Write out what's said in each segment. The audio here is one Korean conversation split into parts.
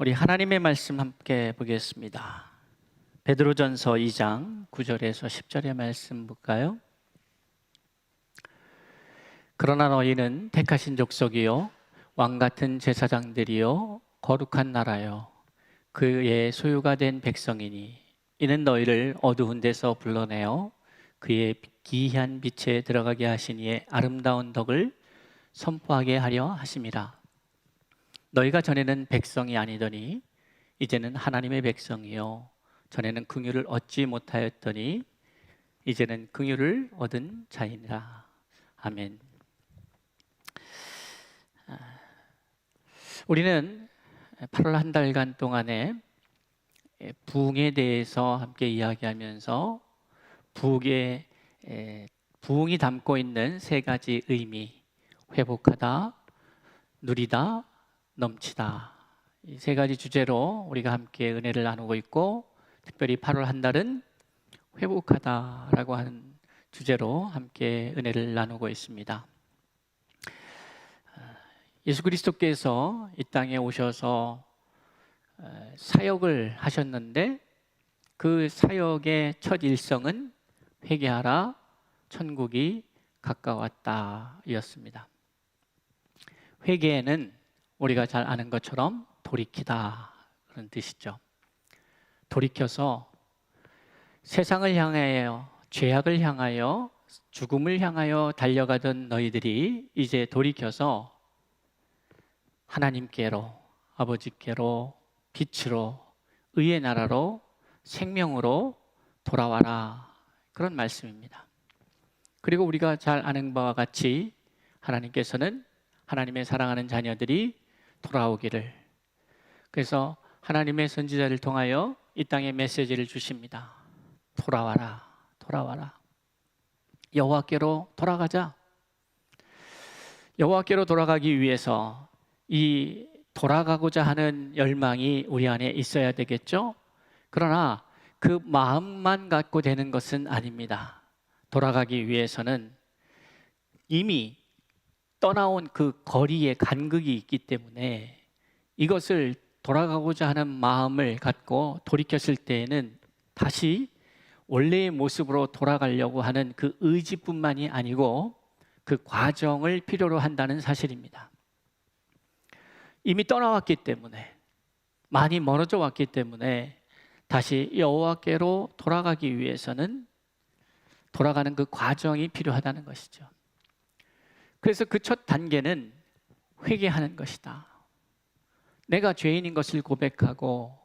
우리 하나님의 말씀 함께 보겠습니다. 베드로전서 2장 9절에서 10절의 말씀 볼까요? 그러나 너희는 택하신 족속이요 왕같은 제사장들이요 거룩한 나라요 그의 소유가 된 백성이니 이는 너희를 어두운 데서 불러내어 그의 기이한 빛에 들어가게 하시니의 아름다운 덕을 선포하게 하려 하심이라. 너희가 전에는 백성이 아니더니 이제는 하나님의 백성이요 전에는 긍휼을 얻지 못하였더니 이제는 긍휼을 얻은 자이니라. 아멘. 우리는 8월 한 달간 동안에 부흥에 대해서 함께 이야기하면서 부흥이 담고 있는 세 가지 의미, 회복하다, 누리다, 넘치다, 이 세 가지 주제로 우리가 함께 은혜를 나누고 있고, 특별히 8월 한 달은 회복하다라고 하는 주제로 함께 은혜를 나누고 있습니다. 예수 그리스도께서 이 땅에 오셔서 사역을 하셨는데 그 사역의 첫 일성은 회개하라, 천국이 가까웠다 였습니다. 회개는 우리가 잘 아는 것처럼 돌이키다 그런 뜻이죠. 돌이켜서 세상을 향하여, 죄악을 향하여, 죽음을 향하여 달려가던 너희들이 이제 돌이켜서 하나님께로, 아버지께로, 빛으로, 의의 나라로, 생명으로 돌아와라, 그런 말씀입니다. 그리고 우리가 잘 아는 바와 같이 하나님께서는 하나님의 사랑하는 자녀들이 돌아오기를, 그래서 하나님의 선지자를 통하여 이 땅에 메시지를 주십니다. 돌아와라, 돌아와라. 여호와께로 돌아가자. 여호와께로 돌아가기 위해서 이 돌아가고자 하는 열망이 우리 안에 있어야 되겠죠? 그러나 그 마음만 갖고 되는 것은 아닙니다. 돌아가기 위해서는 이미 떠나온 그 거리에 간극이 있기 때문에 이것을 돌아가고자 하는 마음을 갖고 돌이켰을 때에는 다시 원래의 모습으로 돌아가려고 하는 그 의지뿐만이 아니고 그 과정을 필요로 한다는 사실입니다. 이미 떠나왔기 때문에, 많이 멀어져 왔기 때문에 다시 여호와께로 돌아가기 위해서는 돌아가는 그 과정이 필요하다는 것이죠. 그래서 그 첫 단계는 회개하는 것이다. 내가 죄인인 것을 고백하고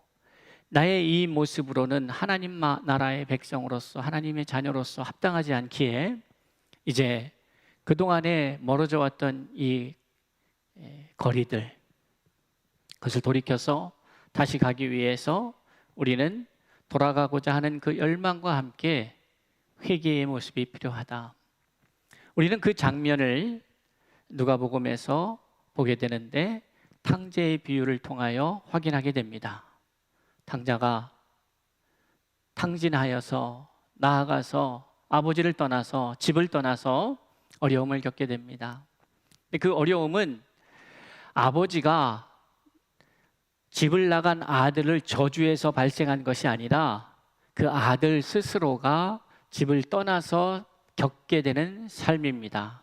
나의 이 모습으로는 하나님 나라의 백성으로서, 하나님의 자녀로서 합당하지 않기에 이제 그동안에 멀어져 왔던 이 거리들, 그것을 돌이켜서 다시 가기 위해서 우리는 돌아가고자 하는 그 열망과 함께 회개의 모습이 필요하다. 우리는 그 장면을 누가복음에서 보게 되는데 탕자의 비유를 통하여 확인하게 됩니다. 탕자가 탕진하여서 나아가서 아버지를 떠나서, 집을 떠나서 어려움을 겪게 됩니다. 그 어려움은 아버지가 집을 나간 아들을 저주해서 발생한 것이 아니라 그 아들 스스로가 집을 떠나서 겪게 되는 삶입니다.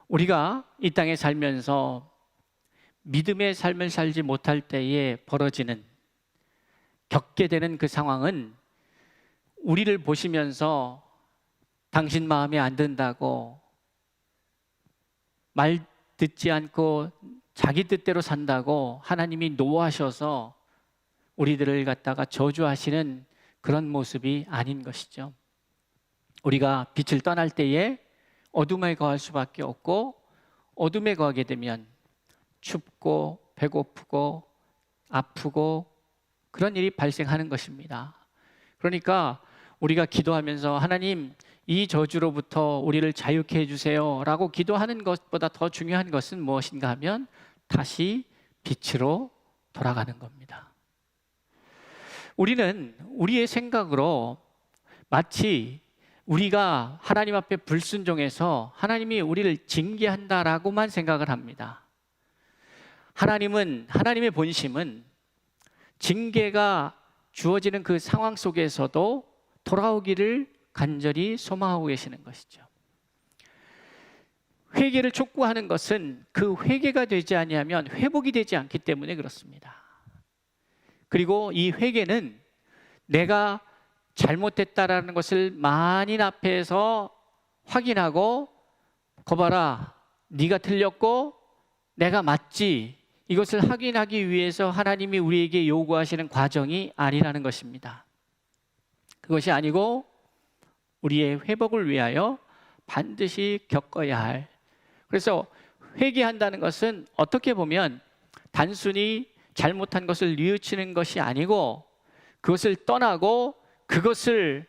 우리가 이 땅에 살면서 믿음의 삶을 살지 못할 때에 벌어지는, 겪게 되는 그 상황은 우리를 보시면서 당신 마음에 안 든다고, 말 듣지 않고 자기 뜻대로 산다고 하나님이 노하셔서 우리들을 갖다가 저주하시는 그런 모습이 아닌 것이죠. 우리가 빛을 떠날 때에 어둠에 거할 수밖에 없고, 어둠에 거하게 되면 춥고 배고프고 아프고 그런 일이 발생하는 것입니다. 그러니까 우리가 기도하면서 하나님, 이 저주로부터 우리를 자유케 해주세요 라고 기도하는 것보다 더 중요한 것은 무엇인가 하면 다시 빛으로 돌아가는 겁니다. 우리는 우리의 생각으로 마치 우리가 하나님 앞에 불순종해서 하나님이 우리를 징계한다라고만 생각을 합니다. 하나님의 본심은 징계가 주어지는 그 상황 속에서도 돌아오기를 간절히 소망하고 계시는 것이죠. 회개를 촉구하는 것은 그 회개가 되지 아니하면 회복이 되지 않기 때문에 그렇습니다. 그리고 이 회개는 내가 잘못했다라는 것을 만인 앞에서 확인하고 거봐라, 네가 틀렸고 내가 맞지, 이것을 확인하기 위해서 하나님이 우리에게 요구하시는 과정이 아니라는 것입니다. 그것이 아니고 우리의 회복을 위하여 반드시 겪어야 할, 그래서 회개한다는 것은 어떻게 보면 단순히 잘못한 것을 뉘우치는 것이 아니고 그것을 떠나고 그것을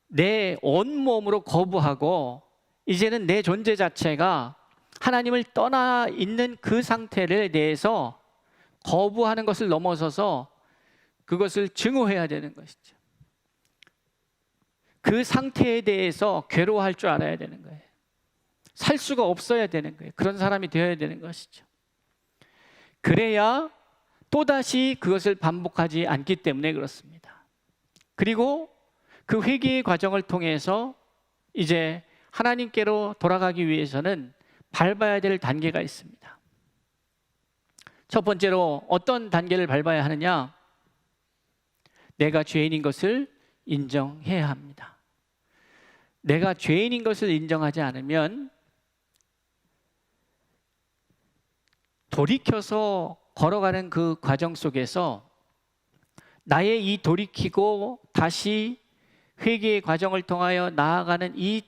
내 온몸으로 거부하고 이제는 내 존재 자체가 하나님을 떠나 있는 그 상태에 대해서 거부하는 것을 넘어서서 그것을 증오해야 되는 것이죠. 그 상태에 대해서 괴로워할 줄 알아야 되는 거예요. 살 수가 없어야 되는 거예요. 그런 사람이 되어야 되는 것이죠. 그래야 또다시 그것을 반복하지 않기 때문에 그렇습니다. 그리고 그 회개의 과정을 통해서 이제 하나님께로 돌아가기 위해서는 밟아야 될 단계가 있습니다. 첫 번째로 어떤 단계를 밟아야 하느냐? 내가 죄인인 것을 인정해야 합니다. 내가 죄인인 것을 인정하지 않으면 돌이켜서 걸어가는 그 과정 속에서 나의 이 돌이키고 다시 회개의 과정을 통하여 나아가는 이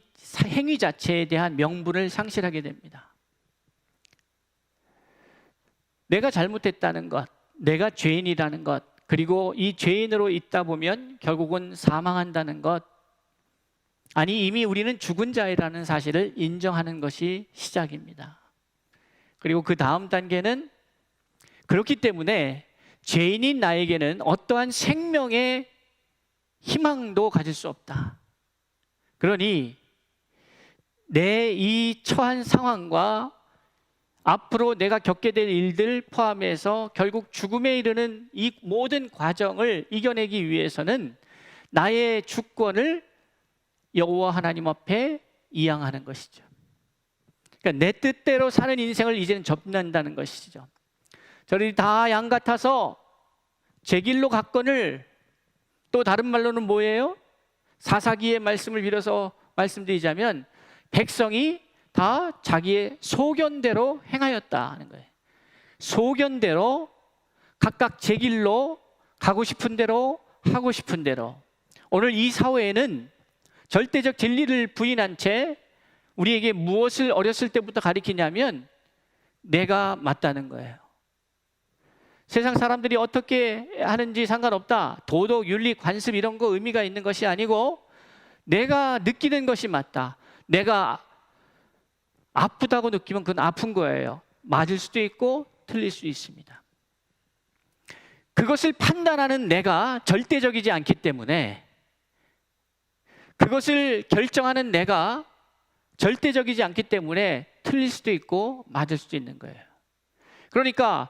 행위 자체에 대한 명분을 상실하게 됩니다. 내가 잘못했다는 것, 내가 죄인이라는 것, 그리고 이 죄인으로 있다 보면 결국은 사망한다는 것, 아니 이미 우리는 죽은 자이라는 사실을 인정하는 것이 시작입니다. 그리고 그 다음 단계는 그렇기 때문에 죄인인 나에게는 어떠한 생명의 희망도 가질 수 없다. 그러니 내 이 처한 상황과 앞으로 내가 겪게 될 일들 포함해서 결국 죽음에 이르는 이 모든 과정을 이겨내기 위해서는 나의 주권을 여호와 하나님 앞에 이양하는 것이죠. 그러니까 내 뜻대로 사는 인생을 이제는 접는다는 것이죠. 저들이 다 양 같아서 제 길로 갔거늘, 또 다른 말로는 뭐예요? 사사기의 말씀을 빌어서 말씀드리자면 백성이 다 자기의 소견대로 행하였다 하는 거예요. 소견대로 각각 제 길로 가고 싶은 대로 하고 싶은 대로. 오늘 이 사회에는 절대적 진리를 부인한 채 우리에게 무엇을 어렸을 때부터 가르치냐면 내가 맞다는 거예요. 세상 사람들이 어떻게 하는지 상관없다. 도덕, 윤리, 관습 이런 거 의미가 있는 것이 아니고 내가 느끼는 것이 맞다. 내가 아프다고 느끼면 그건 아픈 거예요. 맞을 수도 있고 틀릴 수 있습니다. 그것을 판단하는 내가 절대적이지 않기 때문에, 그것을 결정하는 내가 절대적이지 않기 때문에 틀릴 수도 있고 맞을 수도 있는 거예요. 그러니까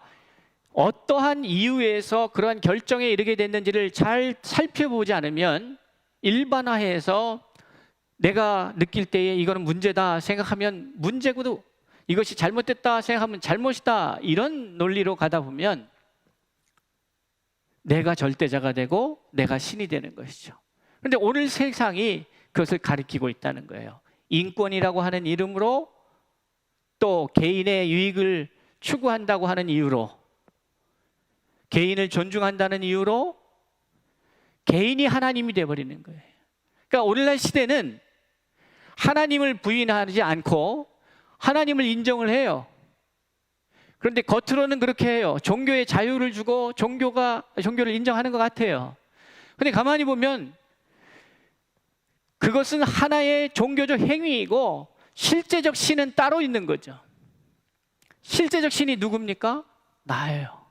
어떠한 이유에서 그러한 결정에 이르게 됐는지를 잘 살펴보지 않으면 일반화해서 내가 느낄 때에 이거는 문제다 생각하면 문제고, 이것이 잘못됐다 생각하면 잘못이다, 이런 논리로 가다 보면 내가 절대자가 되고 내가 신이 되는 것이죠. 그런데 오늘 세상이 그것을 가리키고 있다는 거예요. 인권이라고 하는 이름으로, 또 개인의 유익을 추구한다고 하는 이유로, 개인을 존중한다는 이유로 개인이 하나님이 되어버리는 거예요. 그러니까 오늘날 시대는 하나님을 부인하지 않고 하나님을 인정을 해요. 그런데 겉으로는 그렇게 해요. 종교에 자유를 주고 종교를 인정하는 것 같아요. 그런데 가만히 보면 그것은 하나의 종교적 행위이고 실제적 신은 따로 있는 거죠. 실제적 신이 누굽니까? 나예요.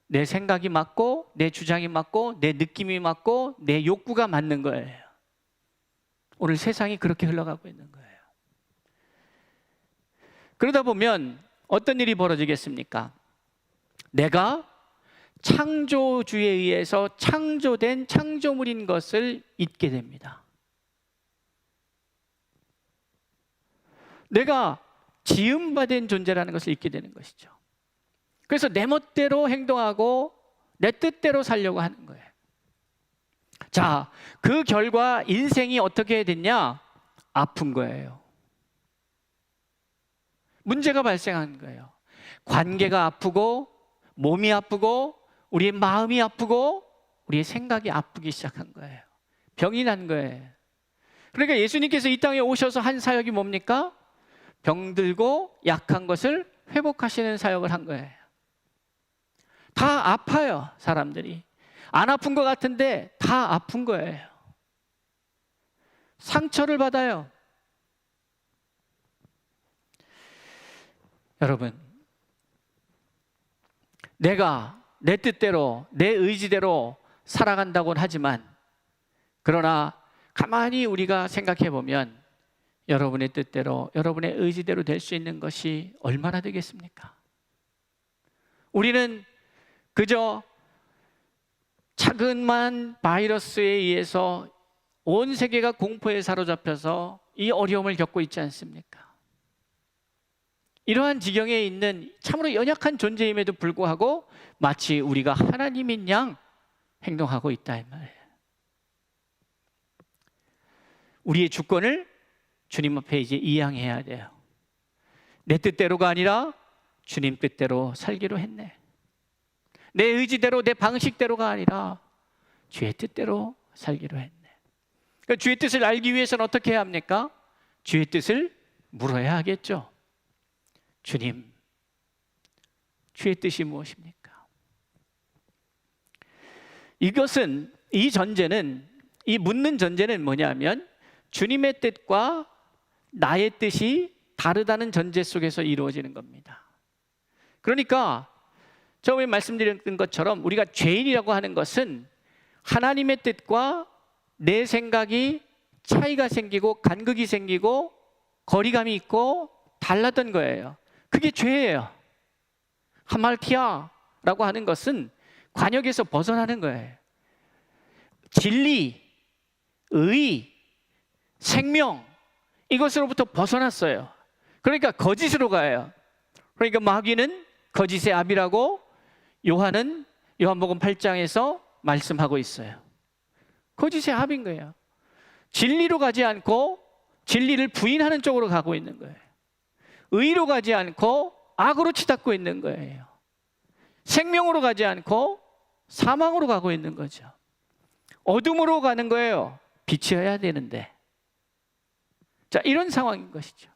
내 생각이 맞고 내 주장이 맞고 내 느낌이 맞고 내 욕구가 맞는 거예요. 오늘 세상이 그렇게 흘러가고 있는 거예요. 그러다 보면 어떤 일이 벌어지겠습니까? 내가 창조주에 의해서 창조된 창조물인 것을 잊게 됩니다. 내가 지음받은 존재라는 것을 잊게 되는 것이죠. 그래서 내 멋대로 행동하고 내 뜻대로 살려고 하는 거예요. 자, 그 결과 인생이 어떻게 됐냐? 아픈 거예요. 문제가 발생한 거예요. 관계가 아프고 몸이 아프고 우리의 마음이 아프고 우리의 생각이 아프기 시작한 거예요. 병이 난 거예요. 그러니까 예수님께서 이 땅에 오셔서 한 사역이 뭡니까? 병들고 약한 것을 회복하시는 사역을 한 거예요. 다 아파요, 사람들이. 안 아픈 것 같은데 다 아픈 거예요. 상처를 받아요. 여러분, 내가 내 뜻대로 내 의지대로 살아간다고는 하지만, 그러나 가만히 우리가 생각해 보면 여러분의 뜻대로 여러분의 의지대로 될 수 있는 것이 얼마나 되겠습니까? 우리는 그저 자그마한 바이러스에 의해서 온 세계가 공포에 사로잡혀서 이 어려움을 겪고 있지 않습니까? 이러한 지경에 있는 참으로 연약한 존재임에도 불구하고 마치 우리가 하나님인 양 행동하고 있다 이 말이에요. 우리의 주권을 주님 앞에 이제 이양해야 돼요. 내 뜻대로가 아니라 주님 뜻대로 살기로 했네. 내 의지대로 내 방식대로가 아니라 주의 뜻대로 살기로 했네. 그러니까 주의 뜻을 알기 위해서는 어떻게 해야 합니까? 주의 뜻을 물어야 하겠죠. 주님, 주의 뜻이 무엇입니까? 이것은, 이 전제는, 이 묻는 전제는 뭐냐면 주님의 뜻과 나의 뜻이 다르다는 전제 속에서 이루어지는 겁니다. 그러니까 처음에 말씀드렸던 것처럼 우리가 죄인이라고 하는 것은 하나님의 뜻과 내 생각이 차이가 생기고 간극이 생기고 거리감이 있고 달랐던 거예요. 그게 죄예요. 하말티아라고 하는 것은 관역에서 벗어나는 거예요. 진리, 의, 생명, 이것으로부터 벗어났어요. 그러니까 거짓으로 가요. 그러니까 마귀는 거짓의 아비라고 요한은 요한복음 8장에서 말씀하고 있어요. 거짓의 아비인 거예요. 진리로 가지 않고 진리를 부인하는 쪽으로 가고 있는 거예요. 의로 가지 않고 악으로 치닫고 있는 거예요. 생명으로 가지 않고 사망으로 가고 있는 거죠. 어둠으로 가는 거예요. 빛이어야 되는데. 자, 이런 상황인 것이죠.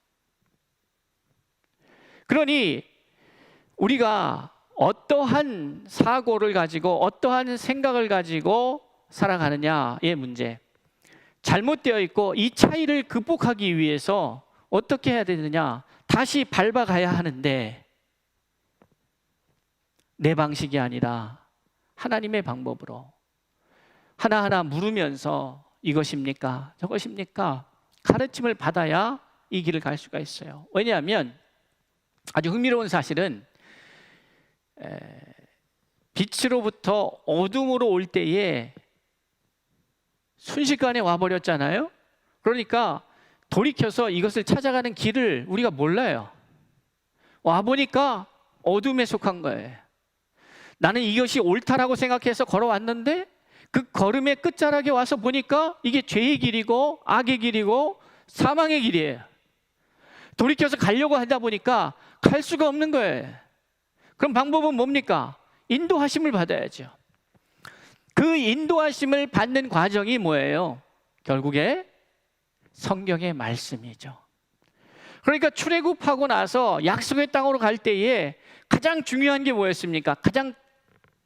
그러니 우리가 어떠한 사고를 가지고 어떠한 생각을 가지고 살아가느냐의 문제, 잘못되어 있고 이 차이를 극복하기 위해서 어떻게 해야 되느냐, 다시 밟아가야 하는데 내 방식이 아니라 하나님의 방법으로 하나하나 물으면서 이것입니까? 저것입니까? 가르침을 받아야 이 길을 갈 수가 있어요. 왜냐하면 아주 흥미로운 사실은 빛으로부터 어둠으로 올 때에 순식간에 와버렸잖아요. 그러니까 돌이켜서 이것을 찾아가는 길을 우리가 몰라요. 와보니까 어둠에 속한 거예요. 나는 이것이 옳다라고 생각해서 걸어왔는데 그 걸음의 끝자락에 와서 보니까 이게 죄의 길이고 악의 길이고 사망의 길이에요. 돌이켜서 가려고 하다 보니까 갈 수가 없는 거예요. 그럼 방법은 뭡니까? 인도하심을 받아야죠. 그 인도하심을 받는 과정이 뭐예요? 결국에 성경의 말씀이죠. 그러니까 출애굽하고 나서 약속의 땅으로 갈 때에 가장 중요한 게 뭐였습니까? 가장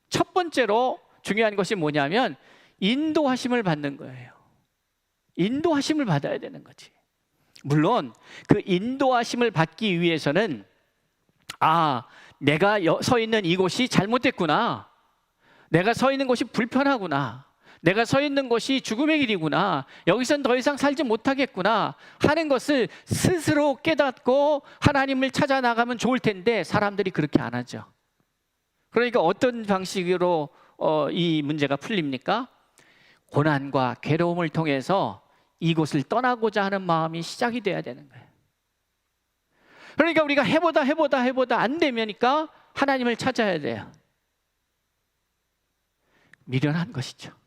첫 번째로 중요한 것이 뭐냐면 인도하심을 받는 거예요. 인도하심을 받아야 되는 거지. 물론 그 인도하심을 받기 위해서는 내가 서 있는 이곳이 잘못됐구나, 내가 서 있는 곳이 불편하구나, 내가 서 있는 곳이 죽음의 길이구나, 여기선 더 이상 살지 못하겠구나 하는 것을 스스로 깨닫고 하나님을 찾아 나가면 좋을 텐데 사람들이 그렇게 안 하죠. 그러니까 어떤 방식으로 이 문제가 풀립니까? 고난과 괴로움을 통해서 이곳을 떠나고자 하는 마음이 시작이 돼야 되는 거예요. 그러니까 우리가 해보다 안 되면니까 하나님을 찾아야 돼요. 미련한 것이죠.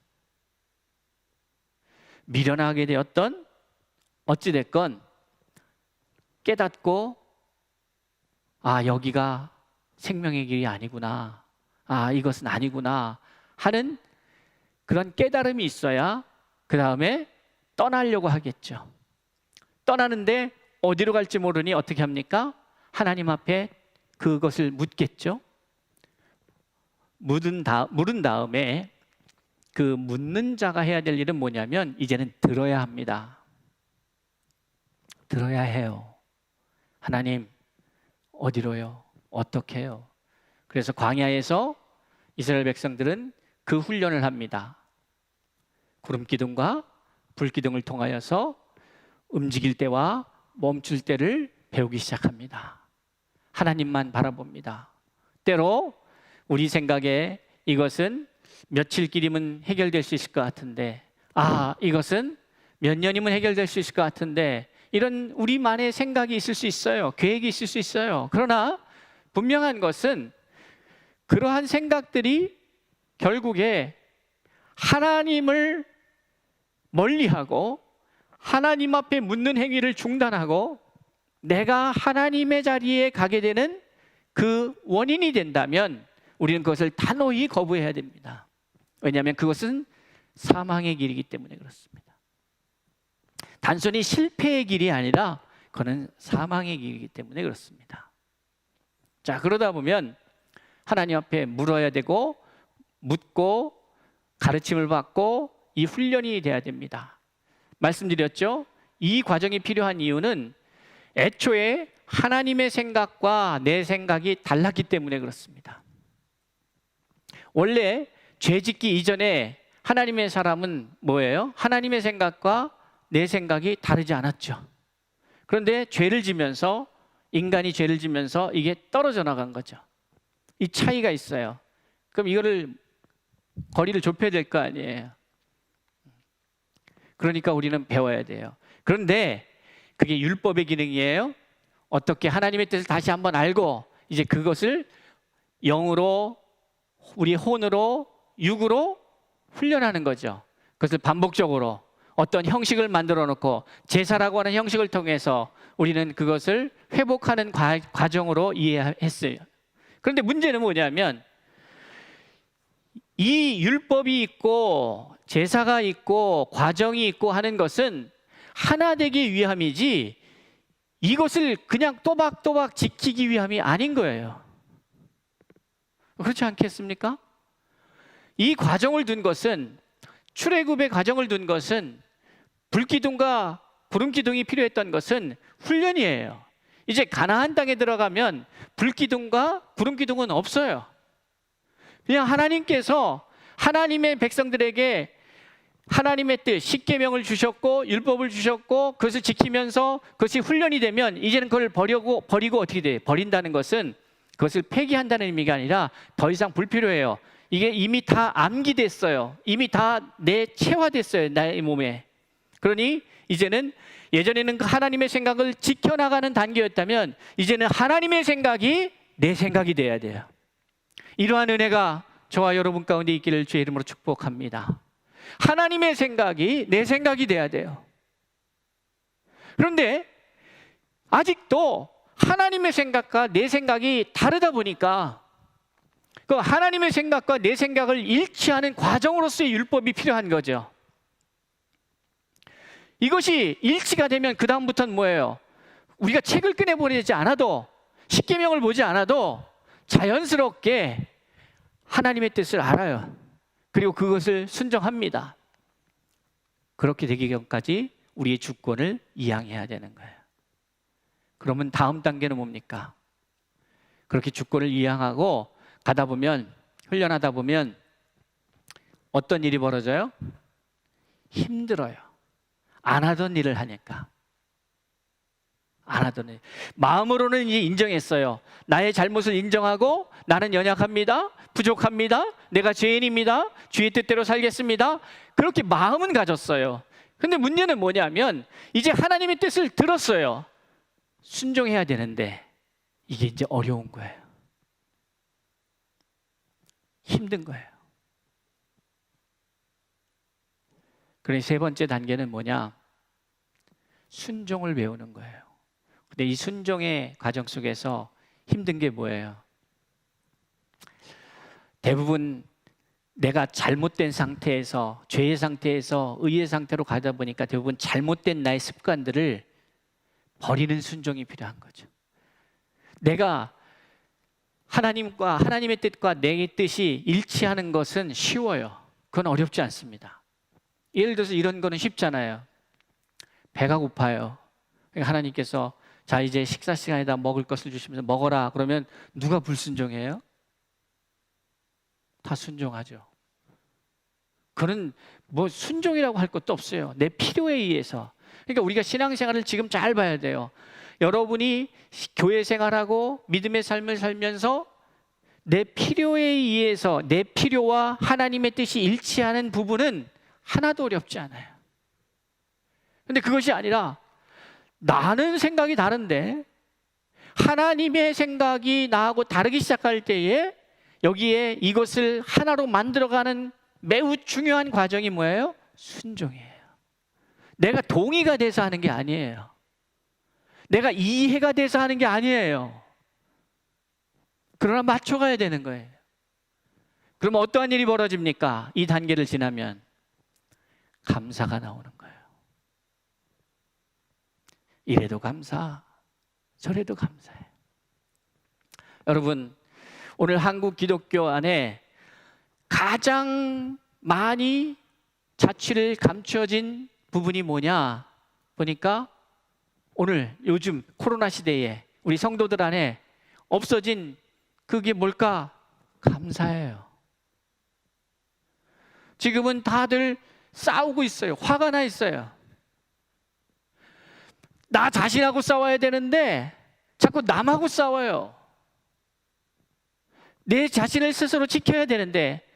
미련하게 되었던 어찌됐건 깨닫고 여기가 생명의 길이 아니구나, 이것은 아니구나 하는 그런 깨달음이 있어야 그 다음에 떠나려고 하겠죠. 떠나는데 어디로 갈지 모르니 어떻게 합니까? 하나님 앞에 그것을 묻겠죠. 물은 다음에 그 묻는 자가 해야 될 일은 뭐냐면 이제는 들어야 합니다. 들어야 해요. 하나님, 어디로요? 어떻게 해요? 그래서 광야에서 이스라엘 백성들은 그 훈련을 합니다. 구름 기둥과 불 기둥을 통하여서 움직일 때와 멈출 때를 배우기 시작합니다. 하나님만 바라봅니다. 때로 우리 생각에 이것은 며칠 길이면 해결될 수 있을 것 같은데, 이것은 몇 년이면 해결될 수 있을 것 같은데, 이런 우리만의 생각이 있을 수 있어요. 계획이 있을 수 있어요. 그러나 분명한 것은 그러한 생각들이 결국에 하나님을 멀리하고 하나님 앞에 묻는 행위를 중단하고 내가 하나님의 자리에 가게 되는 그 원인이 된다면 우리는 그것을 단호히 거부해야 됩니다. 왜냐하면 그것은 사망의 길이기 때문에 그렇습니다. 단순히 실패의 길이 아니라 그거는 사망의 길이기 때문에 그렇습니다. 자, 그러다 보면 하나님 앞에 물어야 되고 묻고 가르침을 받고 이 훈련이 돼야 됩니다. 말씀드렸죠? 이 과정이 필요한 이유는 애초에 하나님의 생각과 내 생각이 달랐기 때문에 그렇습니다. 원래 죄 짓기 이전에 하나님의 사람은 뭐예요? 하나님의 생각과 내 생각이 다르지 않았죠. 그런데 죄를 지면서 인간이 죄를 지면서 이게 떨어져 나간 거죠. 이 차이가 있어요. 그럼 이거를 거리를 좁혀야 될 거 아니에요. 그러니까 우리는 배워야 돼요. 그런데 그게 율법의 기능이에요. 어떻게 하나님의 뜻을 다시 한번 알고 이제 그것을 영으로, 우리 혼으로, 육으로 훈련하는 거죠. 그것을 반복적으로 어떤 형식을 만들어 놓고 제사라고 하는 형식을 통해서 우리는 그것을 회복하는 과정으로 이해했어요. 그런데 문제는 뭐냐면 이 율법이 있고 제사가 있고 과정이 있고 하는 것은 하나 되기 위함이지 이것을 그냥 또박또박 지키기 위함이 아닌 거예요. 그렇지 않겠습니까? 이 과정을 둔 것은, 출애굽의 과정을 둔 것은, 불기둥과 구름기둥이 필요했던 것은 훈련이에요. 이제 가나안 땅에 들어가면 불기둥과 구름기둥은 없어요. 그냥 하나님께서 하나님의 백성들에게 하나님의 뜻, 십계명을 주셨고 율법을 주셨고 그것을 지키면서 그것이 훈련이 되면 이제는 그걸 버리고 어떻게 돼요? 버린다는 것은 그것을 폐기한다는 의미가 아니라 더 이상 불필요해요. 이게 이미 다 암기됐어요. 이미 다 내체화됐어요. 나의 몸에. 그러니 이제는, 예전에는 그 하나님의 생각을 지켜나가는 단계였다면 이제는 하나님의 생각이 내 생각이 돼야 돼요. 이러한 은혜가 저와 여러분 가운데 있기를 주의 이름으로 축복합니다. 하나님의 생각이 내 생각이 돼야 돼요. 그런데 아직도 하나님의 생각과 내 생각이 다르다 보니까 그 하나님의 생각과 내 생각을 일치하는 과정으로서의 율법이 필요한 거죠. 이것이 일치가 되면 그 다음부터는 뭐예요? 우리가 책을 꺼내보내지 않아도, 십계명을 보지 않아도 자연스럽게 하나님의 뜻을 알아요. 그리고 그것을 순종합니다. 그렇게 되기 전까지 우리의 주권을 이양해야 되는 거예요. 그러면 다음 단계는 뭡니까? 그렇게 주권을 이양하고 가다 보면, 훈련하다 보면 어떤 일이 벌어져요? 힘들어요. 안 하던 일을 하니까. 안 안 하더니 마음으로는 이제 인정했어요. 나의 잘못을 인정하고 나는 연약합니다. 부족합니다. 내가 죄인입니다. 주의 뜻대로 살겠습니다. 그렇게 마음은 가졌어요. 근데 문제는 뭐냐면 이제 하나님의 뜻을 들었어요. 순종해야 되는데 이게 이제 어려운 거예요. 힘든 거예요. 그래서 세 번째 단계는 뭐냐? 순종을 배우는 거예요. 근데 이 순종의 과정 속에서 힘든 게 뭐예요? 대부분 내가 잘못된 상태에서, 죄의 상태에서 의의 상태로 가다 보니까 대부분 잘못된 나의 습관들을 버리는 순종이 필요한 거죠. 내가 하나님과 하나님의 뜻과 내 뜻이 일치하는 것은 쉬워요. 그건 어렵지 않습니다. 예를 들어서 이런 거는 쉽잖아요. 배가 고파요. 하나님께서 자 이제 식사 시간이다 먹을 것을 주시면서 먹어라. 그러면 누가 불순종해요? 다 순종하죠. 그는 뭐 순종이라고 할 것도 없어요. 내 필요에 의해서. 그러니까 우리가 신앙생활을 지금 잘 봐야 돼요. 여러분이 교회 생활하고 믿음의 삶을 살면서 내 필요에 의해서 내 필요와 하나님의 뜻이 일치하는 부분은 하나도 어렵지 않아요. 근데 그것이 아니라 나는 생각이 다른데 하나님의 생각이 나하고 다르기 시작할 때에 여기에 이것을 하나로 만들어가는 매우 중요한 과정이 뭐예요? 순종이에요. 내가 동의가 돼서 하는 게 아니에요. 내가 이해가 돼서 하는 게 아니에요. 그러나 맞춰가야 되는 거예요. 그럼 어떠한 일이 벌어집니까? 이 단계를 지나면 감사가 나오는 거예요. 이래도 감사, 저래도 감사해. 여러분, 오늘 한국 기독교 안에 가장 많이 자취를 감춰진 부분이 뭐냐 보니까 오늘 요즘 코로나 시대에 우리 성도들 안에 없어진 그게 뭘까? 감사예요. 지금은 다들 싸우고 있어요. 화가 나 있어요. 나 자신하고 싸워야 되는데 자꾸 남하고 싸워요. 내 자신을 스스로 지켜야 되는데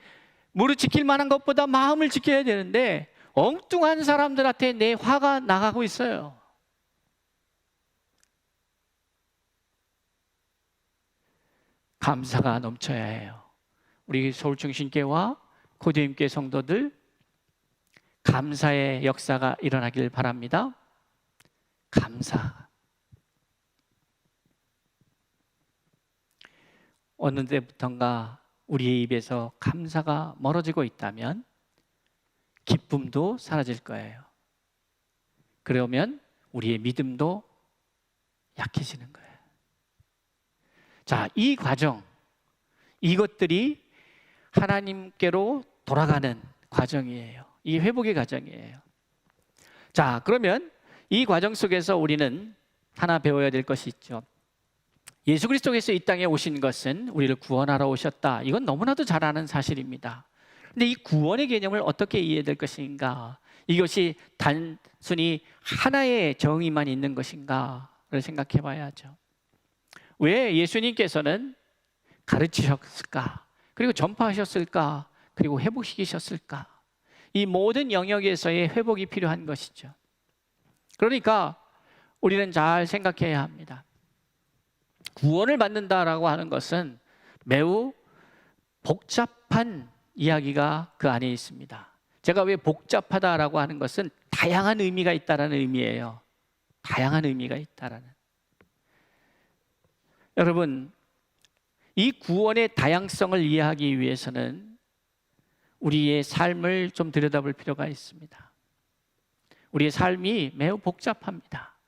무릇 지킬 만한 것보다 마음을 지켜야 되는데 엉뚱한 사람들한테 내 화가 나가고 있어요. 감사가 넘쳐야 해요. 우리 서울중심교회와 고대임교회 성도들 감사의 역사가 일어나길 바랍니다. 감사. 어느 때부턴가 우리의 입에서 감사가 멀어지고 있다면 기쁨도 사라질 거예요. 그러면 우리의 믿음도 약해지는 거예요. 자, 이 과정, 이것들이 하나님께로 돌아가는 과정이에요. 이 회복의 과정이에요. 자, 그러면 이 과정 속에서 우리는 하나 배워야 될 것이 있죠. 예수 그리스도께서 이 땅에 오신 것은 우리를 구원하러 오셨다. 이건 너무나도 잘 아는 사실입니다. 근데 이 구원의 개념을 어떻게 이해해야 될 것인가? 이것이 단순히 하나의 정의만 있는 것인가를 생각해 봐야죠. 왜 예수님께서는 가르치셨을까? 그리고 전파하셨을까? 그리고 회복시키셨을까? 이 모든 영역에서의 회복이 필요한 것이죠. 그러니까 우리는 잘 생각해야 합니다. 구원을 받는다라고 하는 것은 매우 복잡한 이야기가 그 안에 있습니다. 제가 왜 복잡하다라고 하는 것은 다양한 의미가 있다라는 의미예요. 다양한 의미가 있다라는. 여러분, 이 구원의 다양성을 이해하기 위해서는 우리의 삶을 좀 들여다볼 필요가 있습니다. 우리의 삶이 매우 복잡합니다.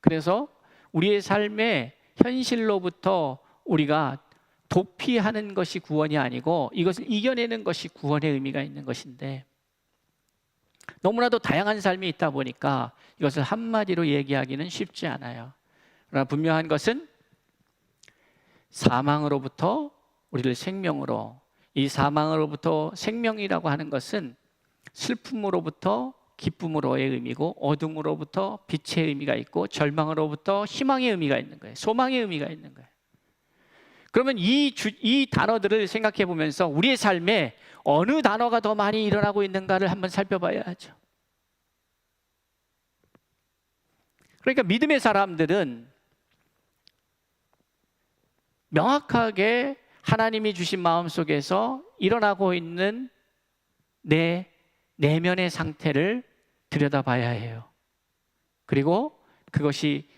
그래서 우리의 삶의 현실로부터 우리가 도피하는 것이 구원이 아니고 이것을 이겨내는 것이 구원의 의미가 있는 것인데 너무나도 다양한 삶이 있다 보니까 이것을 한마디로 얘기하기는 쉽지 않아요. 그러나 분명한 것은 사망으로부터 우리를 생명으로, 이 사망으로부터 생명이라고 하는 것은 슬픔으로부터 기쁨으로의 의미고, 어둠으로부터 빛의 의미가 있고, 절망으로부터 희망의 의미가 있는 거예요. 소망의 의미가 있는 거예요. 그러면 이 단어들을 생각해 보면서 우리의 삶에 어느 단어가 더 많이 일어나고 있는가를 한번 살펴봐야 하죠. 그러니까 믿음의 사람들은 명확하게 하나님이 주신 마음 속에서 일어나고 있는 내 내면의 상태를 들여다봐야 해요. 그리고 그것이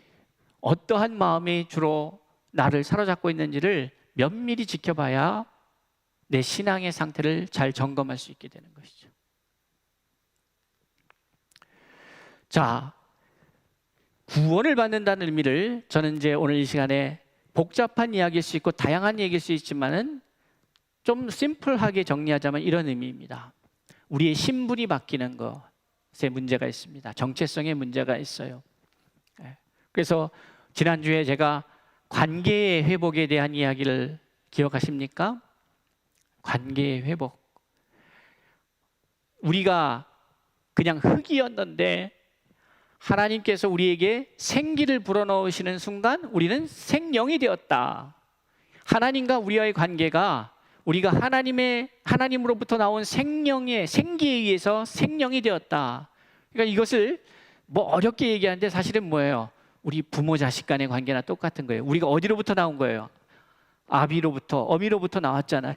어떠한 마음이 주로 나를 사로잡고 있는지를 면밀히 지켜봐야 내 신앙의 상태를 잘 점검할 수 있게 되는 것이죠. 자, 구원을 받는다는 의미를 저는 이제 오늘 이 시간에 복잡한 이야기일 수 있고 다양한 얘기일 수 있지만은 좀 심플하게 정리하자면 이런 의미입니다. 우리의 신분이 바뀌는 것에 문제가 있습니다. 정체성에 문제가 있어요. 그래서 지난주에 제가 관계의 회복에 대한 이야기를 기억하십니까? 관계의 회복. 우리가 그냥 흙이었는데 하나님께서 우리에게 생기를 불어넣으시는 순간 우리는 생명이 되었다. 하나님과 우리와의 관계가 우리가 하나님으로부터 나온 생명의 생기에 의해서 생명이 되었다. 그러니까 이것을 뭐 어렵게 얘기하는데 사실은 뭐예요? 우리 부모 자식 간의 관계나 똑같은 거예요. 우리가 어디로부터 나온 거예요? 아비로부터, 어미로부터 나왔잖아요.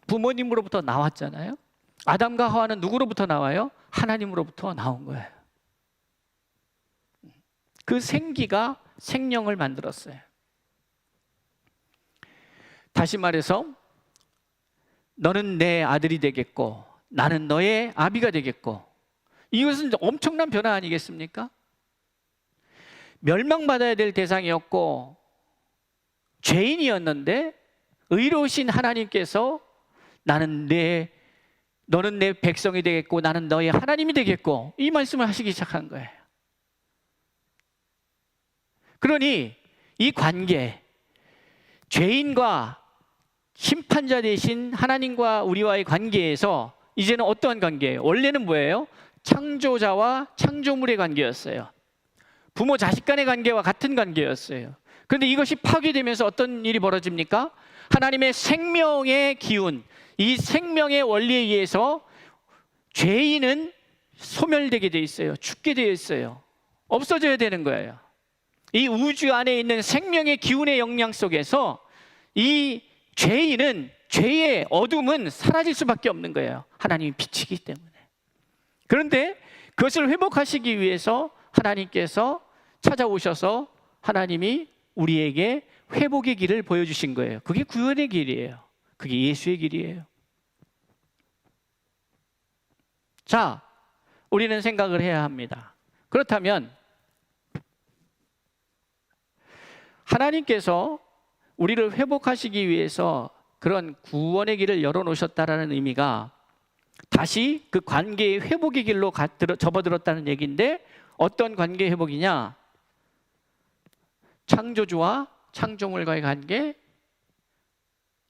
부모님으로부터 나왔잖아요. 아담과 하와는 누구로부터 나와요? 하나님으로부터 나온 거예요. 그 생기가 생명을 만들었어요. 다시 말해서 너는 내 아들이 되겠고 나는 너의 아비가 되겠고, 이것은 엄청난 변화 아니겠습니까? 멸망받아야 될 대상이었고 죄인이었는데 의로우신 하나님께서 너는 내 백성이 되겠고 나는 너의 하나님이 되겠고, 이 말씀을 하시기 시작한 거예요. 그러니 이 관계, 죄인과 심판자 대신 하나님과 우리와의 관계에서 이제는 어떠한 관계예요? 원래는 뭐예요? 창조자와 창조물의 관계였어요. 부모 자식 간의 관계와 같은 관계였어요. 그런데 이것이 파괴되면서 어떤 일이 벌어집니까? 하나님의 생명의 기운, 이 생명의 원리에 의해서 죄인은 소멸되게 돼 있어요. 죽게 되어 있어요. 없어져야 되는 거예요. 이 우주 안에 있는 생명의 기운의 영향 속에서 이 죄인은, 죄의 어둠은 사라질 수밖에 없는 거예요. 하나님이 빛이기 때문에. 그런데 그것을 회복하시기 위해서 하나님께서 찾아오셔서 하나님이 우리에게 회복의 길을 보여주신 거예요. 그게 구원의 길이에요. 그게 예수의 길이에요. 자, 우리는 생각을 해야 합니다. 그렇다면 하나님께서 우리를 회복하시기 위해서 그런 구원의 길을 열어놓으셨다는 의미가 다시 그 관계의 회복의 길로 접어들었다는 얘기인데, 어떤 관계 회복이냐? 창조주와 창조물과의 관계,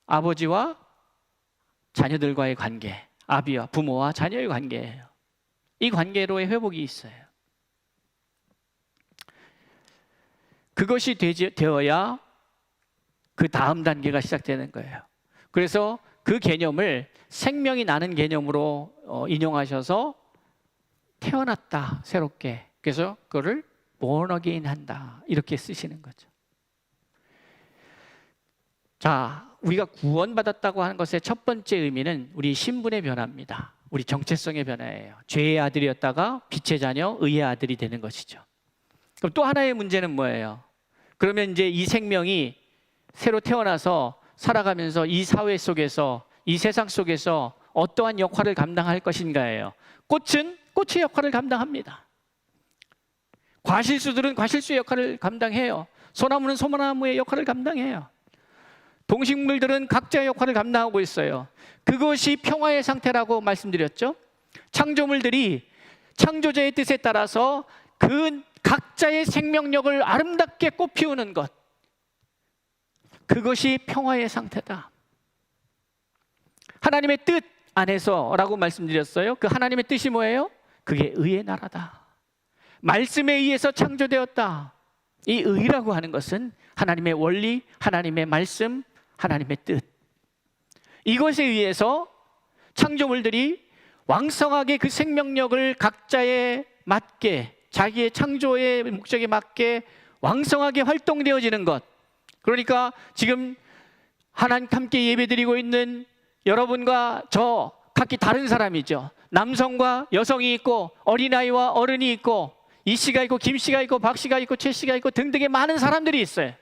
아버지와 자녀들과의 관계, 아비와 부모와 자녀의 관계예요. 이 관계로의 회복이 있어요. 그것이 되어야 그 다음 단계가 시작되는 거예요. 그래서 그 개념을 생명이 나는 개념으로 인용하셔서 태어났다, 새롭게. 그래서 그거를 born again 한다, 이렇게 쓰시는 거죠. 자, 우리가 구원받았다고 하는 것의 첫 번째 의미는 우리 신분의 변화입니다. 우리 정체성의 변화예요. 죄의 아들이었다가 빛의 자녀, 의의 아들이 되는 것이죠. 그럼 또 하나의 문제는 뭐예요? 그러면 이제 이 생명이 새로 태어나서 살아가면서 이 사회 속에서, 이 세상 속에서 어떠한 역할을 감당할 것인가예요. 꽃은 꽃의 역할을 감당합니다. 과실수들은 과실수의 역할을 감당해요. 소나무는 소나무의 역할을 감당해요. 동식물들은 각자의 역할을 감당하고 있어요. 그것이 평화의 상태라고 말씀드렸죠. 창조물들이 창조자의 뜻에 따라서 그 각자의 생명력을 아름답게 꽃피우는 것, 그것이 평화의 상태다. 하나님의 뜻 안에서라고 말씀드렸어요. 그 하나님의 뜻이 뭐예요? 그게 의의 나라다. 말씀에 의해서 창조되었다. 이 의라고 하는 것은 하나님의 원리, 하나님의 말씀, 하나님의 뜻, 이것에 의해서 창조물들이 왕성하게 그 생명력을 각자에 맞게, 자기의 창조의 목적에 맞게 왕성하게 활동되어지는 것. 그러니까 지금 하나님과 함께 예배드리고 있는 여러분과 저 각기 다른 사람이죠. 남성과 여성이 있고 어린아이와 어른이 있고 이 씨가 있고 김 씨가 있고 박 씨가 있고 최 씨가 있고 등등의 많은 사람들이 있어요.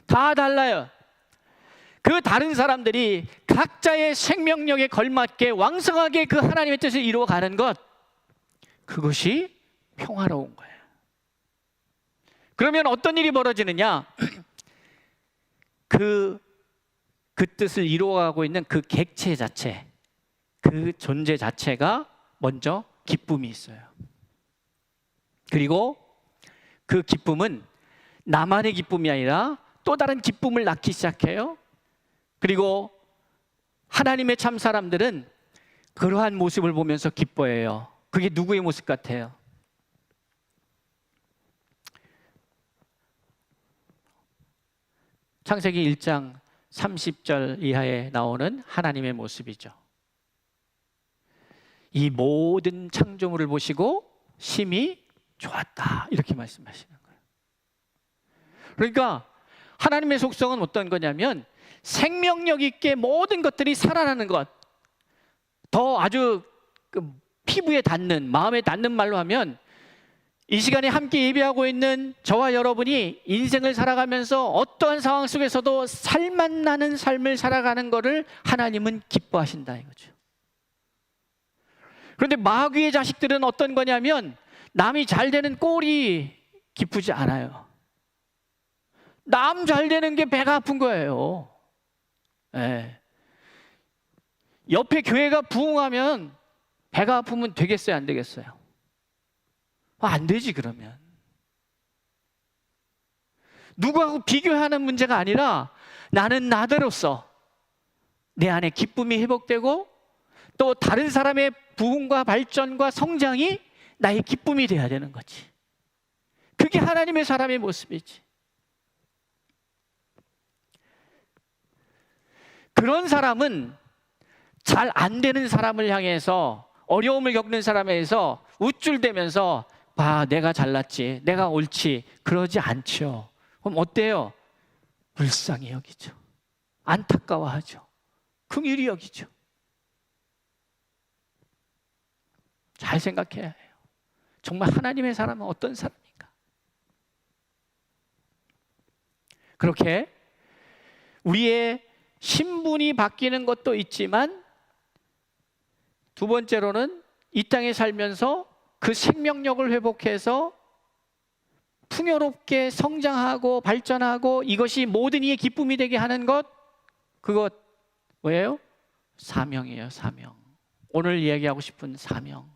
다 달라요. 그 다른 사람들이 각자의 생명력에 걸맞게 왕성하게 그 하나님의 뜻을 이루어가는 것, 그것이 평화로운 거예요. 그러면 어떤 일이 벌어지느냐? 그 뜻을 이루어가고 있는 그 객체 자체, 그 존재 자체가 먼저 기쁨이 있어요. 그리고 그 기쁨은 나만의 기쁨이 아니라 또 다른 기쁨을 낳기 시작해요. 그리고 하나님의 참 사람들은 그러한 모습을 보면서 기뻐해요. 그게 누구의 모습 같아요? 창세기 1장 30절 이하에 나오는 하나님의 모습이죠. 이 모든 창조물을 보시고 심히 좋았다, 이렇게 말씀하시는 거예요. 그러니까 하나님의 속성은 어떤 거냐면 생명력 있게 모든 것들이 살아나는 것. 더 아주 피부에 닿는, 마음에 닿는 말로 하면 이 시간에 함께 예배하고 있는 저와 여러분이 인생을 살아가면서 어떠한 상황 속에서도 살맛나는 삶을 살아가는 것을 하나님은 기뻐하신다 이거죠. 그런데 마귀의 자식들은 어떤 거냐면 남이 잘 되는 꼴이 기쁘지 않아요. 남 잘 되는 게 배가 아픈 거예요. 네. 옆에 교회가 부흥하면 배가 아프면 되겠어요, 안 되겠어요? 안 되지. 그러면 누구하고 비교하는 문제가 아니라 나는 나대로서 내 안에 기쁨이 회복되고 또 다른 사람의 부흥과 발전과 성장이 나의 기쁨이 돼야 되는 거지. 그게 하나님의 사람의 모습이지. 그런 사람은 잘 안 되는 사람을 향해서, 어려움을 겪는 사람에 대해서 우쭐대면서 봐, 내가 잘났지, 내가 옳지, 그러지 않죠. 그럼 어때요? 불쌍히 여기죠. 안타까워하죠. 긍휼히 여기죠. 잘 생각해야 해요. 정말 하나님의 사람은 어떤 사람인가? 그렇게 우리의 신분이 바뀌는 것도 있지만 두 번째로는 이 땅에 살면서 그 생명력을 회복해서 풍요롭게 성장하고 발전하고 이것이 모든 이의 기쁨이 되게 하는 것, 그것 뭐예요? 사명이에요. 사명. 오늘 이야기하고 싶은 사명.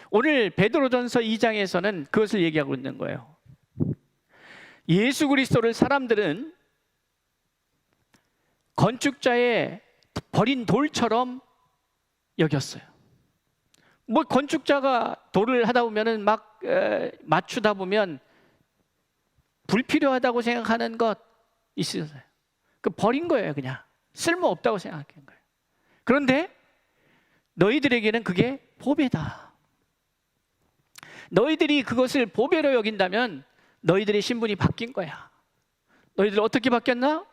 오늘 베드로전서 2장에서는 그것을 얘기하고 있는 거예요. 예수 그리스도를 사람들은 건축자의 버린 돌처럼 여겼어요. 뭐 건축자가 돌을 하다 보면은 막 맞추다 보면 불필요하다고 생각하는 것 있어요. 그 버린 거예요. 그냥 쓸모 없다고 생각한 거예요. 그런데 너희들에게는 그게 보배다. 너희들이 그것을 보배로 여긴다면 너희들의 신분이 바뀐 거야. 너희들 어떻게 바뀌었나?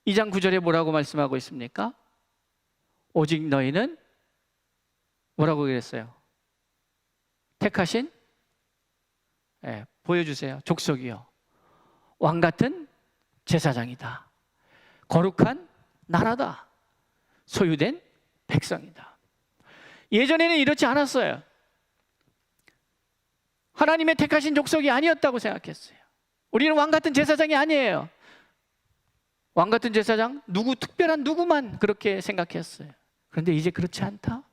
2장 9절에 뭐라고 말씀하고 있습니까? 오직 너희는 뭐라고 그랬어요? 택하신? 네, 보여주세요. 족속이요. 왕같은 제사장이다. 거룩한 나라다. 소유된 백성이다. 예전에는 이렇지 않았어요. 하나님의 택하신 족속이 아니었다고 생각했어요. 우리는 왕같은 제사장이 아니에요. 왕같은 제사장, 누구 특별한 누구만 그렇게 생각했어요. 그런데 이제 그렇지 않다.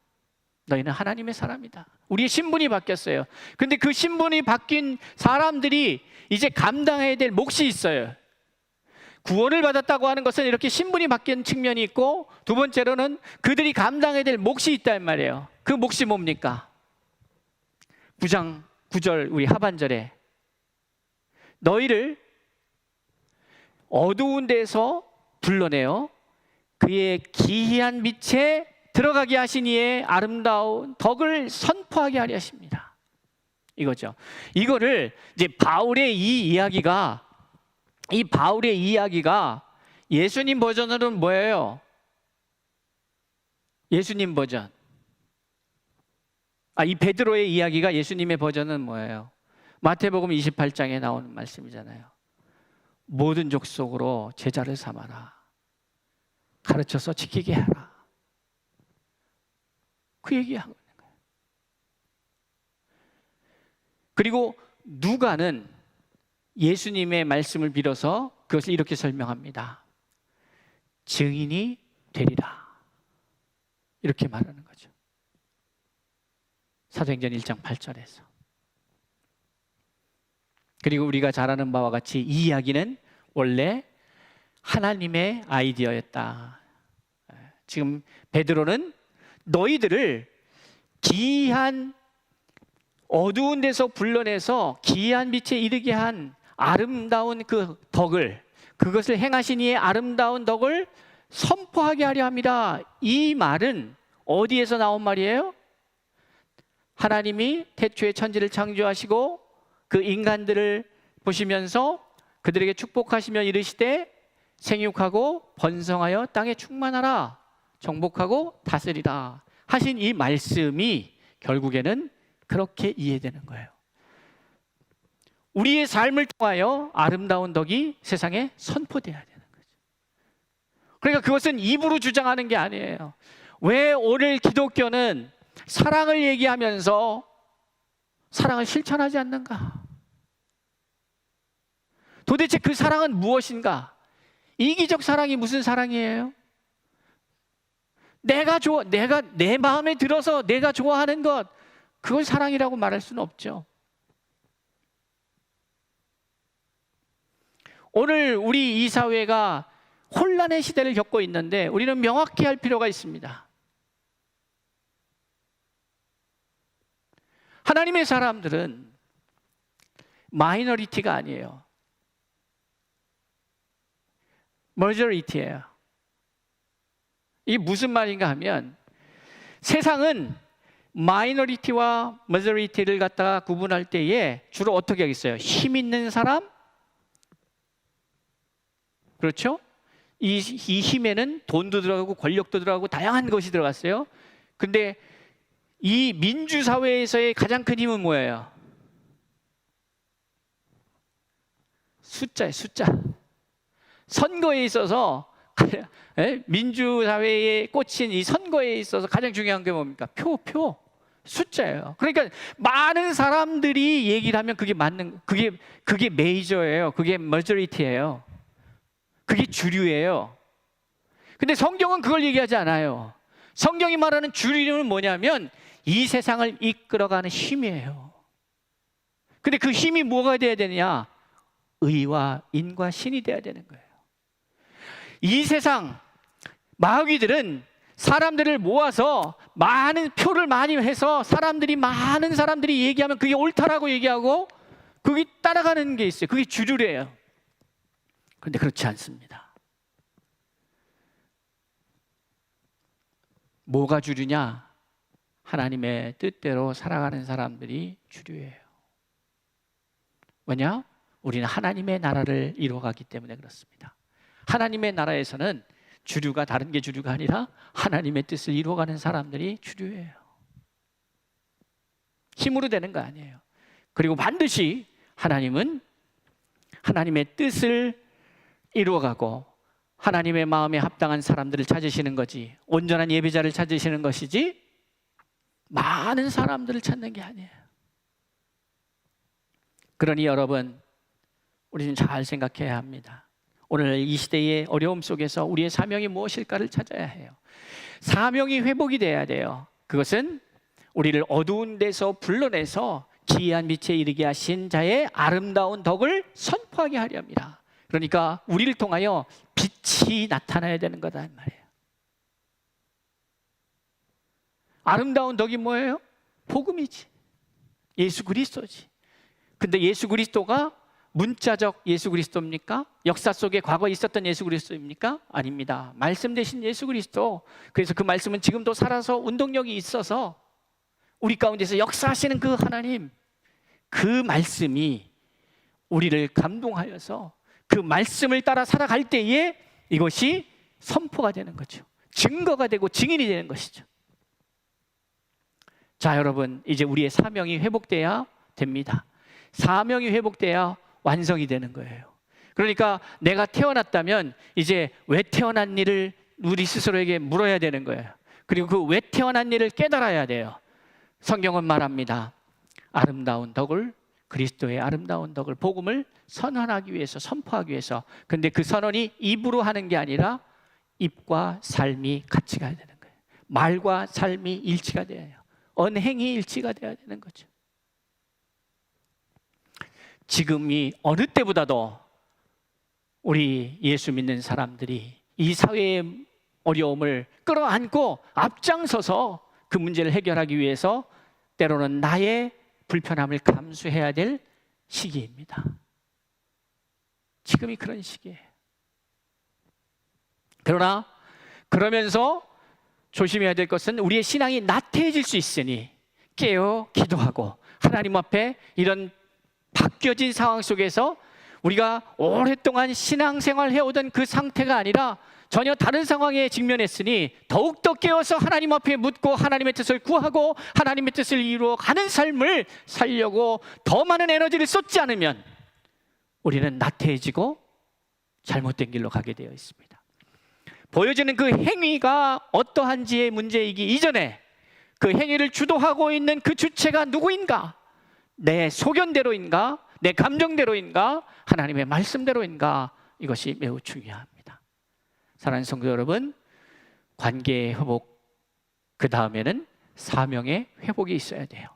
너희는 하나님의 사람이다. 우리의 신분이 바뀌었어요. 그런데 그 신분이 바뀐 사람들이 이제 감당해야 될 몫이 있어요. 구원을 받았다고 하는 것은 이렇게 신분이 바뀐 측면이 있고, 두 번째로는 그들이 감당해야 될 몫이 있단 말이에요. 그 몫이 뭡니까? 9장 9절 우리 하반절에 너희를 어두운 데서 불러내어 그의 기이한 빛에 들어가게 하신 이의 아름다운 덕을 선포하게 하려 하십니다. 이거죠. 이거를 이제 바울의 이 이야기가 예수님 버전으로는 뭐예요? 예수님 버전. 이 베드로의 이야기가 예수님의 버전은 뭐예요? 마태복음 28장에 나오는 말씀이잖아요. 모든 족속으로 제자를 삼아라. 가르쳐서 지키게 하라. 그 얘기하는 거예요. 그리고 누가는 예수님의 말씀을 빌어서 그것을 이렇게 설명합니다. 증인이 되리라. 이렇게 말하는 거죠. 사도행전 1장 8절에서. 그리고 우리가 잘 아는 바와 같이 이 이야기는 원래 하나님의 아이디어였다. 지금 베드로는 너희들을 기이한 어두운 데서 불러내서 기이한 빛에 이르게 한 아름다운 그 덕을, 그것을 행하신 이의 아름다운 덕을 선포하게 하려 합니다. 이 말은 어디에서 나온 말이에요? 하나님이 태초에 천지를 창조하시고 그 인간들을 보시면서 그들에게 축복하시며 이르시되 생육하고 번성하여 땅에 충만하라, 정복하고 다스리라 하신 이 말씀이 결국에는 그렇게 이해되는 거예요. 우리의 삶을 통하여 아름다운 덕이 세상에 선포되어야 되는 거죠. 그러니까 그것은 입으로 주장하는 게 아니에요. 왜 오늘 기독교는 사랑을 얘기하면서 사랑을 실천하지 않는가? 도대체 그 사랑은 무엇인가? 이기적 사랑이 무슨 사랑이에요? 내가 내 마음에 들어서 내가 좋아하는 것, 그걸 사랑이라고 말할 수는 없죠. 오늘 우리 이 사회가 혼란의 시대를 겪고 있는데 우리는 명확히 할 필요가 있습니다. 하나님의 사람들은 마이너리티가 아니에요. 머저리티예요. 이게 무슨 말인가 하면 세상은 마이너리티와 머저리티를 갖다가 구분할 때에 주로 어떻게 하겠어요? 힘 있는 사람? 그렇죠? 이 힘에는 돈도 들어가고 권력도 들어가고 다양한 것이 들어갔어요. 근데 이 민주사회에서의 가장 큰 힘은 뭐예요? 숫자예요, 숫자. 선거에 있어서 민주사회에 꽂힌 이 선거에 있어서 가장 중요한 게 뭡니까? 표. 숫자예요. 그러니까 많은 사람들이 얘기를 하면 그게 맞는, 그게 메이저예요. 그게 머저리티예요. 그게 주류예요. 근데 성경은 그걸 얘기하지 않아요. 성경이 말하는 주류는 뭐냐면 이 세상을 이끌어가는 힘이에요. 근데 그 힘이 뭐가 돼야 되느냐? 의와 인과 신이 돼야 되는 거예요. 이 세상 마귀들은 사람들을 모아서 많은 표를 많이 해서 많은 사람들이 얘기하면 그게 옳다라고 얘기하고 그게 따라가는 게 있어요. 그게 주류래요. 그런데 그렇지 않습니다. 뭐가 주류냐? 하나님의 뜻대로 살아가는 사람들이 주류예요. 왜냐? 우리는 하나님의 나라를 이루어가기 때문에 그렇습니다. 하나님의 나라에서는 주류가 다른 게 주류가 아니라 하나님의 뜻을 이루어가는 사람들이 주류예요. 힘으로 되는 거 아니에요. 그리고 반드시 하나님은 하나님의 뜻을 이루어가고 하나님의 마음에 합당한 사람들을 찾으시는 거지, 온전한 예배자를 찾으시는 것이지 많은 사람들을 찾는 게 아니에요. 그러니 여러분, 우리는 잘 생각해야 합니다. 오늘 이 시대의 어려움 속에서 우리의 사명이 무엇일까를 찾아야 해요. 사명이 회복이 돼야 돼요. 그것은 우리를 어두운 데서 불러내서 기이한 빛에 이르게 하신 자의 아름다운 덕을 선포하게 하려 합니다. 그러니까 우리를 통하여 빛이 나타나야 되는 거다 이 말이에요. 아름다운 덕이 뭐예요? 복음이지. 예수 그리스도지. 근데 예수 그리스도가 문자적 예수 그리스도입니까? 역사 속에 과거에 있었던 예수 그리스도입니까? 아닙니다. 말씀 되신 예수 그리스도. 그래서 그 말씀은 지금도 살아서 운동력이 있어서 우리 가운데서 역사하시는 그 하나님, 그 말씀이 우리를 감동하여서 그 말씀을 따라 살아갈 때에 이것이 선포가 되는 거죠. 증거가 되고 증인이 되는 것이죠. 자, 여러분, 이제 우리의 사명이 회복돼야 됩니다. 사명이 회복돼야 완성이 되는 거예요. 그러니까 내가 태어났다면 이제 왜 태어난 일을 우리 스스로에게 물어야 되는 거예요. 그리고 그 왜 태어난 일을 깨달아야 돼요. 성경은 말합니다. 아름다운 덕을, 그리스도의 아름다운 덕을, 복음을 선언하기 위해서, 선포하기 위해서. 근데 그 선언이 입으로 하는 게 아니라 입과 삶이 같이 가야 되는 거예요. 말과 삶이 일치가 돼야 해요. 언행이 일치가 돼야 되는 거죠. 지금이 어느 때보다도 우리 예수 믿는 사람들이 이 사회의 어려움을 끌어안고 앞장서서 그 문제를 해결하기 위해서 때로는 나의 불편함을 감수해야 될 시기입니다. 지금이 그런 시기예요. 그러나 그러면서 조심해야 될 것은 우리의 신앙이 나태해질 수 있으니 깨어 기도하고 하나님 앞에 이런 바뀌어진 상황 속에서 우리가 오랫동안 신앙생활 해오던 그 상태가 아니라 전혀 다른 상황에 직면했으니 더욱더 깨어서 하나님 앞에 묻고 하나님의 뜻을 구하고 하나님의 뜻을 이루어 가는 삶을 살려고 더 많은 에너지를 쏟지 않으면 우리는 나태해지고 잘못된 길로 가게 되어 있습니다. 보여지는 그 행위가 어떠한지의 문제이기 이전에 그 행위를 주도하고 있는 그 주체가 누구인가? 내 소견대로인가? 내 감정대로인가? 하나님의 말씀대로인가? 이것이 매우 중요합니다. 사랑하는 성도 여러분, 관계의 회복, 그 다음에는 사명의 회복이 있어야 돼요.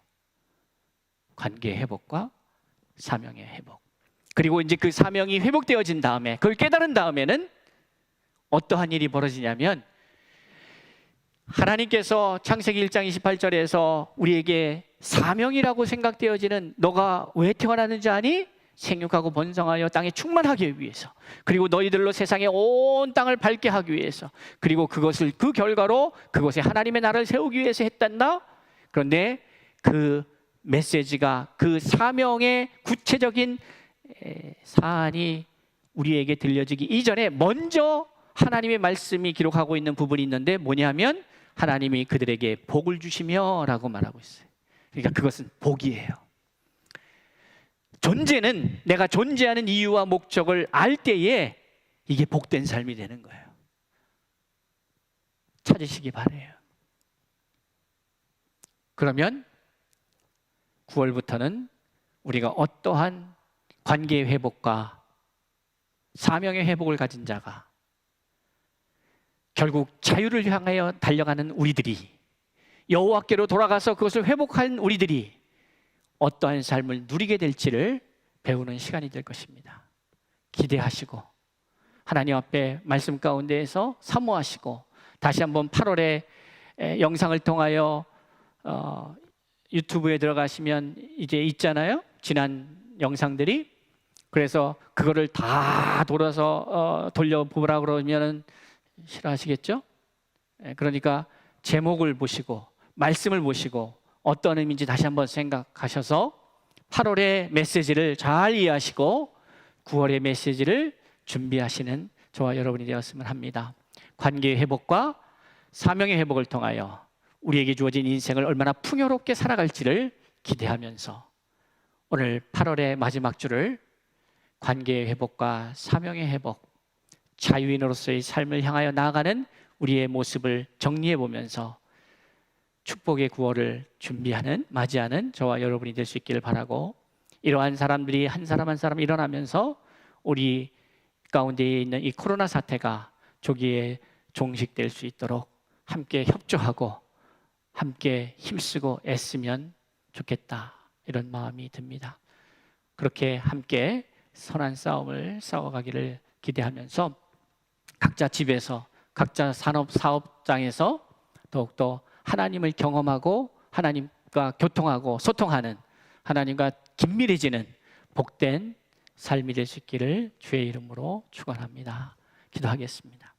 관계의 회복과 사명의 회복. 그리고 이제 그 사명이 회복되어진 다음에, 그걸 깨달은 다음에는 어떠한 일이 벌어지냐면, 하나님께서 창세기 1장 28절에서 우리에게 사명이라고 생각되어지는, 너가 왜 태어났는지 아니? 생육하고 번성하여 땅에 충만하기 위해서, 그리고 너희들로 세상의 온 땅을 밝게 하기 위해서, 그리고 그것을 그 결과로 그곳에 하나님의 나라를 세우기 위해서 했단다. 그런데 그 메시지가, 그 사명의 구체적인 사안이 우리에게 들려지기 이전에 먼저 하나님의 말씀이 기록하고 있는 부분이 있는데 뭐냐면 하나님이 그들에게 복을 주시며 라고 말하고 있어요. 그러니까 그것은 복이에요. 존재는 내가 존재하는 이유와 목적을 알 때에 이게 복된 삶이 되는 거예요. 찾으시기 바라요. 그러면 9월부터는 우리가 어떠한 관계의 회복과 사명의 회복을 가진 자가, 결국 자유를 향하여 달려가는 우리들이, 여호와께로 돌아가서 그것을 회복한 우리들이 어떠한 삶을 누리게 될지를 배우는 시간이 될 것입니다. 기대하시고 하나님 앞에 말씀 가운데에서 사모하시고, 다시 한번 8월에 영상을 통하여 유튜브에 들어가시면 이제 있잖아요, 지난 영상들이. 그래서 그거를 다 돌아서 돌려보라 그러면 싫어하시겠죠? 그러니까 제목을 보시고 말씀을 보시고 어떤 의미인지 다시 한번 생각하셔서 8월의 메시지를 잘 이해하시고 9월의 메시지를 준비하시는 저와 여러분이 되었으면 합니다. 관계의 회복과 사명의 회복을 통하여 우리에게 주어진 인생을 얼마나 풍요롭게 살아갈지를 기대하면서 오늘 8월의 마지막 주를 관계의 회복과 사명의 회복, 자유인으로서의 삶을 향하여 나아가는 우리의 모습을 정리해 보면서 축복의 9월을 준비하는, 맞이하는 저와 여러분이 될 수 있기를 바라고, 이러한 사람들이 한 사람 한 사람 일어나면서 우리 가운데 있는 이 코로나 사태가 조기에 종식될 수 있도록 함께 협조하고 함께 힘쓰고 애쓰면 좋겠다, 이런 마음이 듭니다. 그렇게 함께 선한 싸움을 싸워가기를 기대하면서 각자 집에서 각자 산업 사업장에서 더욱더 하나님을 경험하고 하나님과 교통하고 소통하는 하나님과 긴밀해지는 복된 삶이 될 수 있기를 주의 이름으로 축원합니다. 기도하겠습니다.